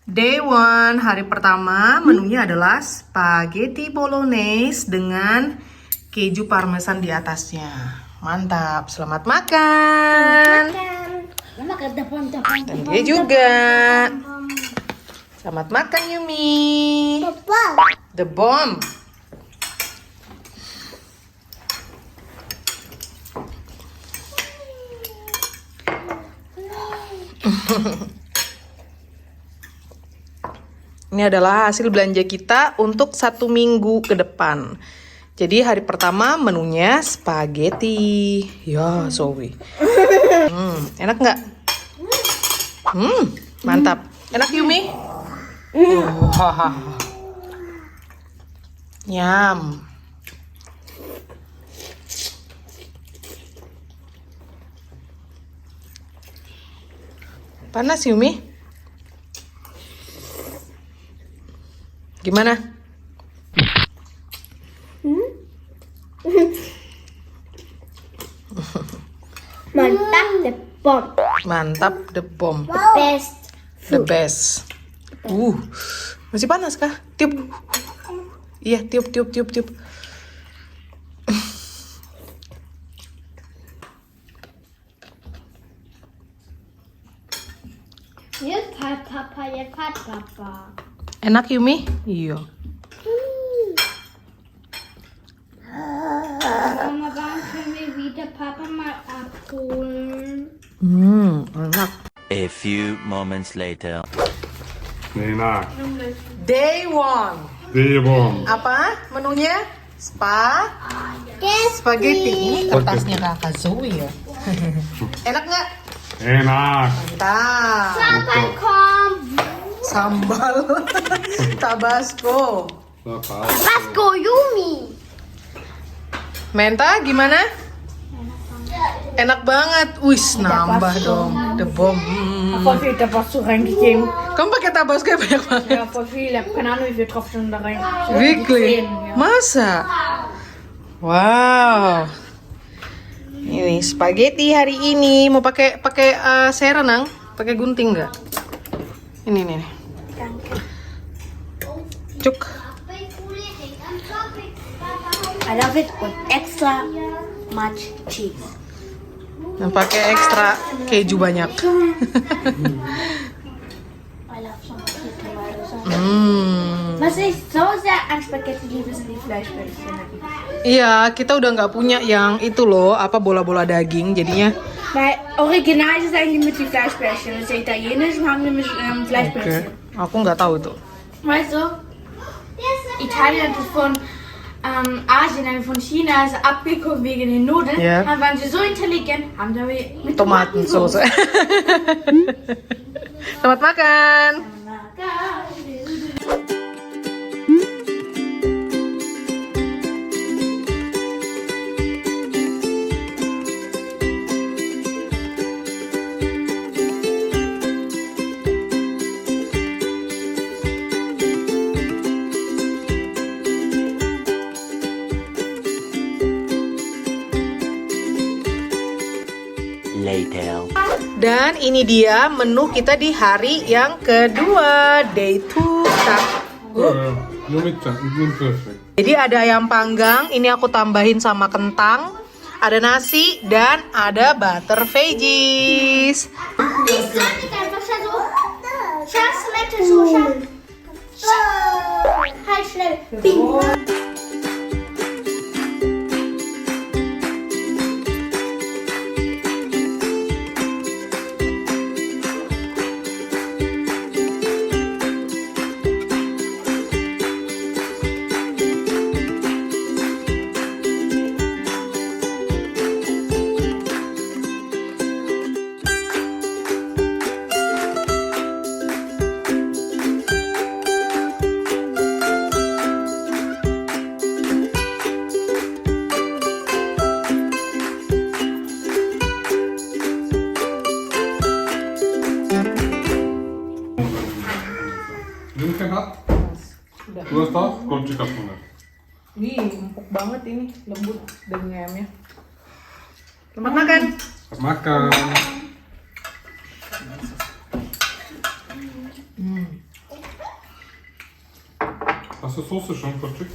Day one, hari pertama, menunya adalah spaghetti bolognese dengan keju parmesan di atasnya. Mantap, selamat makan. Dan dia juga. Selamat makan Yumi. The bomb. Ini adalah hasil belanja kita untuk 1 minggu ke depan. Jadi hari pertama menunya spaghetti. Ya, Zoe. Enak nggak? Mantap. Enak Yumi? Nyam. Panas Yumi? Gimana? Mantap the bomb. Mantap, the bomb. The best. The best. Masih panas kah? Tiup. Iya, tiup. Jetzt hat Papa. Enak Yumi? Iya. Mama, wann können wir wieder Papa mal abholen? Enak. A few moments later. Nina, Day one. det är bom. Apa menunya? Spaghetti. Ini kertasnya kakak Zoe ya. Enak nggak? Enak. Mantap. Papa, komm! Sambal. Tabasco. Vasco Yumi! Menta gimana? Enak banget. Wis, nambah dong. The bomb. Voll viel Tabasco reingegeben. Kamu pakai Tabasco banyak banget. Ja, voll viel. Ich hab keine Ahnung, wie viel Tropfen da rein. Wirklich? 10, ja. Masa? Wow. Ini spaghetti hari ini. Mau pakai seren, Nang? Pakai gunting nggak? Ini nih. Cuk. I love it with extra much cheese. Yang pakai ekstra keju banyak. I love so much tomatoes. Was ich so sehr an Spaghetti liebe, sind die Fleischbällchen. Iya, kita udah nggak punya yang itu loh, apa bola-bola daging, jadinya. Weil original ist eigentlich mit die Fleischbällchen. Das ist ja italienisch und haben die mit Oke, Fleischbällchen. aku nggak tahu tuh. Weißt du, Italien hat von Asien, also von China, ist abgeguckt wegen den Nudeln. Ja. Dann waren sie so intelligent, haben damit mit Tomatensauce. Selamat makan. Later. Dan ini dia menu kita di hari yang kedua, day 2. Jag vet inte perfekt. Jadi ada ayam panggang, ini aku tambahin sama kentang, ada nasi, dan ada butter veggies. Halt schnell. Bing. Du har stått kolchikapuner. Wih, empuk banget ini, lembut daging ayamnya. Selamat makan. Makan. Hast du Soße schon versteckt?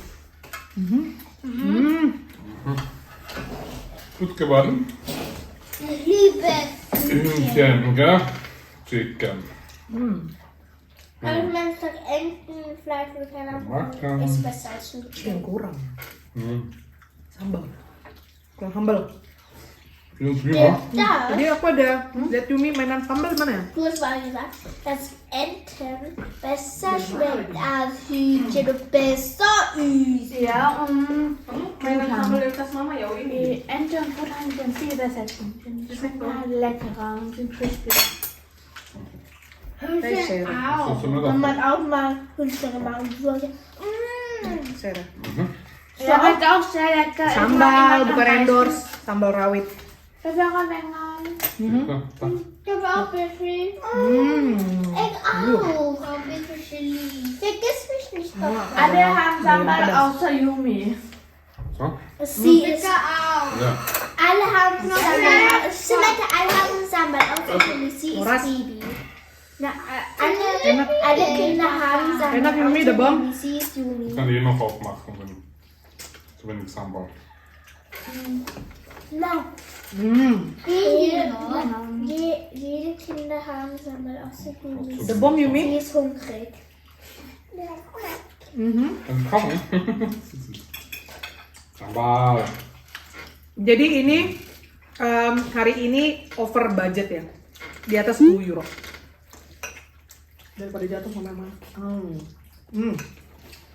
Gut geworden? Ich liebe Hühnchen, gell? Chicken. Also man sagt Entenfleisch mit keiner Makan. ist besser als Schnitzel. Yang kurang. Hmm. Sambal. Kurang sambal. Heel prima. Da, Jadi aku ada lihat Yumi mainan sambal mana ya? du hast mal gesagt, dass Enten besser schmeckt als Hühnchen und besser ist. Ja, Mainan sambal di tas mama ya Yumi. die Ente und Futtern sind viel besser als Hühnchen. Die schmecken leckerer und sind crispy. Hühnchen auch. Soße mit Und man auch mal Hühnchen gemacht und so. Sarah. Ja, schmeckt auch sehr lecker. Ich mag Sambal, immer bukan am endorse. Sambal rawit. meisten. Das wäre länger. Ich habe auch ein bisschen. Ich auch. Ein bisschen Chili. Vergiss mich nicht drauf. Alle haben Sambal außer Yumi. So? Sie ist auch. Ja. Alle haben Sambal. Samantha, alle haben Sambal. Außer Chili. Sie ist Oras. Baby. Na, alle Kinder haben Sambal. Enak, Yumi, außer der Baum. Yumi. Sie ist Yumi. Ich kann die noch aufmachen, wenn zu wenig Sambal. Nein. Hmm. Jede Kinder haben Sambal außer Yumi. De bom Sie Yumi. ist hungrig. Kan komen. Sambal. Jadi ini hari ini over budget ya. Di atas 10 euro. Daripada jatuh sama mama.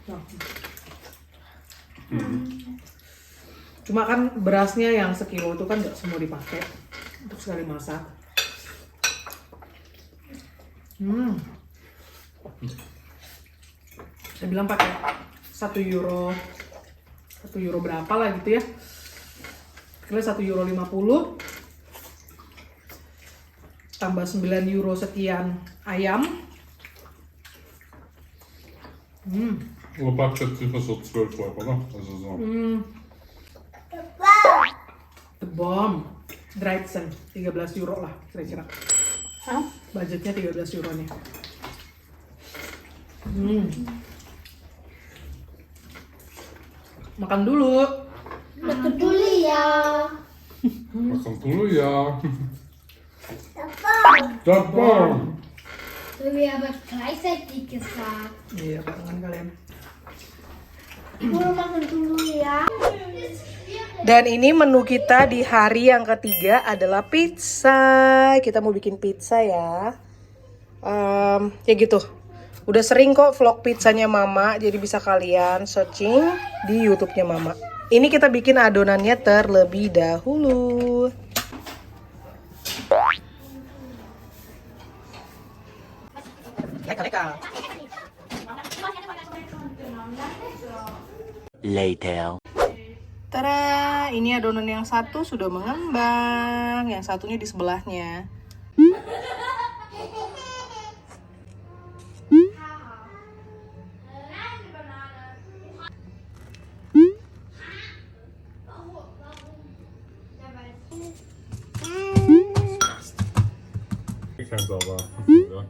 Nah. Cuma kan berasnya yang sekilo itu kan nggak semua dipakai untuk sekali masak. Saya bilang pakai 1 euro berapa lah gitu ya. Kira 1,50 euro tambah 9 euro sekian ayam. Aber Budget sicher so 12 Euro, oder? Also so. The Bomb, Dreitzen, 13 euro lah kira-kira. Budgetnya 13 euro nih. Makan dulu. Makan dulu ya. Makan dulu ya. Papa. Dabang. Wir haben gleichzeitig gesagt. Iya, barengan kalian. Mau makan dulu ya. Dan ini menu kita di hari yang ketiga adalah pizza. Kita mau bikin pizza ya. Ya gitu. Udah sering kok vlog pizzanya mama, jadi bisa kalian searching di YouTube-nya mama. Ini kita bikin adonannya terlebih dahulu. Later. Tada, ini adonan yang satu sudah mengembang, yang satunya di sebelahnya. Ich kann sauber. Ja.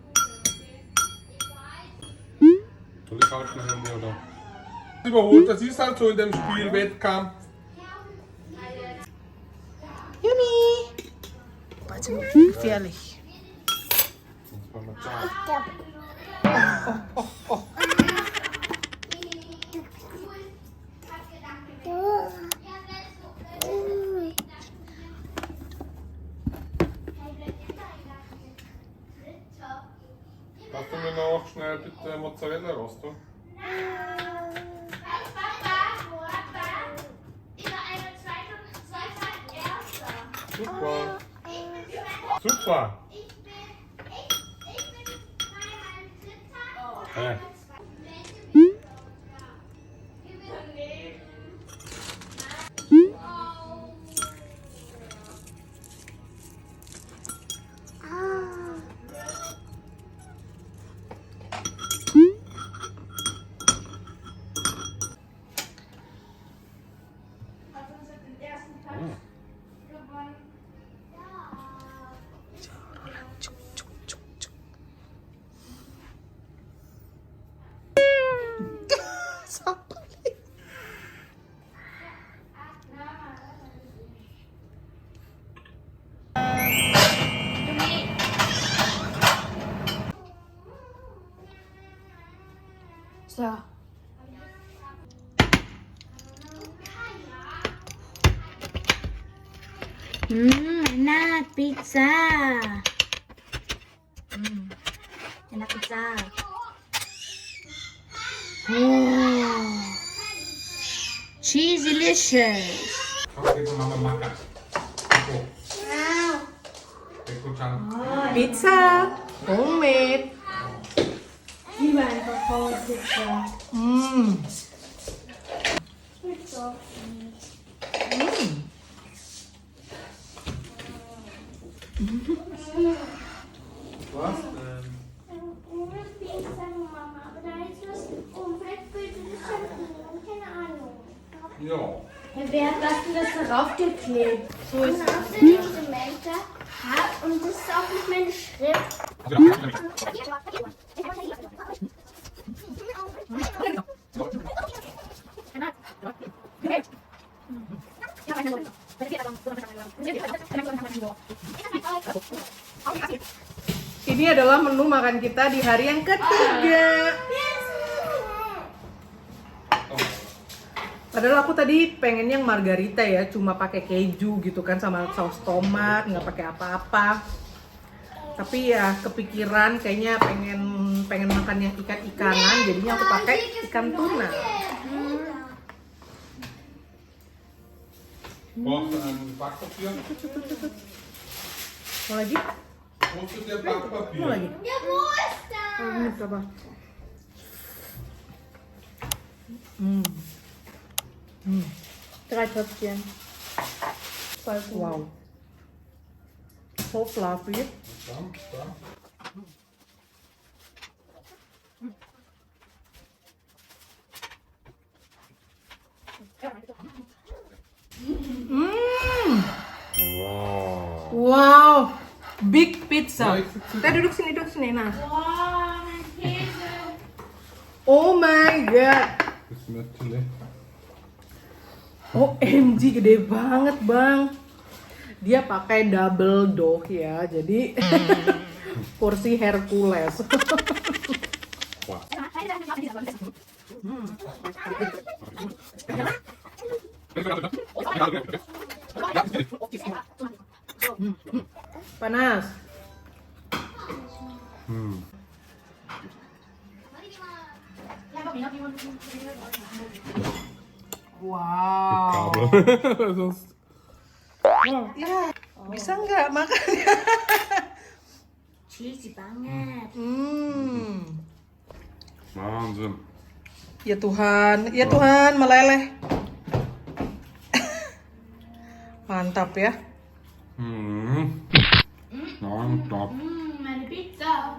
Soll ich halten, Handy, oder? Überholt, das ist halt so in dem Spiel, Wettkampf. Yumi, was ist gefährlich? Kannst du mir noch schnell bitte Mozzarella rosten? Super. Super. Hey. So. Enak pizza. Enak pizza. Oh. Cheese delicious. Oke, itu mama makan. Eko. Eko cantik. Pizza homemade. Gimana kalau pizza? Was? Pizza, Mama, aber da ist was unfreundliches und keine Ahnung. Ja. Wer hat das denn das darauf geklebt? So Und auf der Instrumente und das ist auch nicht meine Schrift. Ini adalah menu makan kita di hari yang ketiga. Padahal aku tadi pengen yang margarita ya, cuma pakai keju gitu kan sama saus tomat, nggak pakai apa-apa. Tapi ya kepikiran kayaknya pengen makan yang ikan-ikanan, jadinya aku pakai ikan tuna. Brauchst du ein Backpapier? Mau lagi? Brauchst du dir Backpapier? Mau lagi? Ja, wo ist das? Oh, ini coba. Drei Tröpfchen. Voll gut. Wow. So fluffy. Da, da. Wow. Wow. Big pizza. Baik, situ. Kita duduk sini. Nah. Wow, mein Käse. Oh my god. Das Möttele. OMG gede banget bang. Dia pakai double dough ya, jadi porsi Hercules. Wow. Panas. Wow. Kabel. Sonst. Ya, bisa nggak makan? Cheesy banget. Wahnsinn. Ya Tuhan, meleleh. Mantap ya. Mantap. Meine Pizza.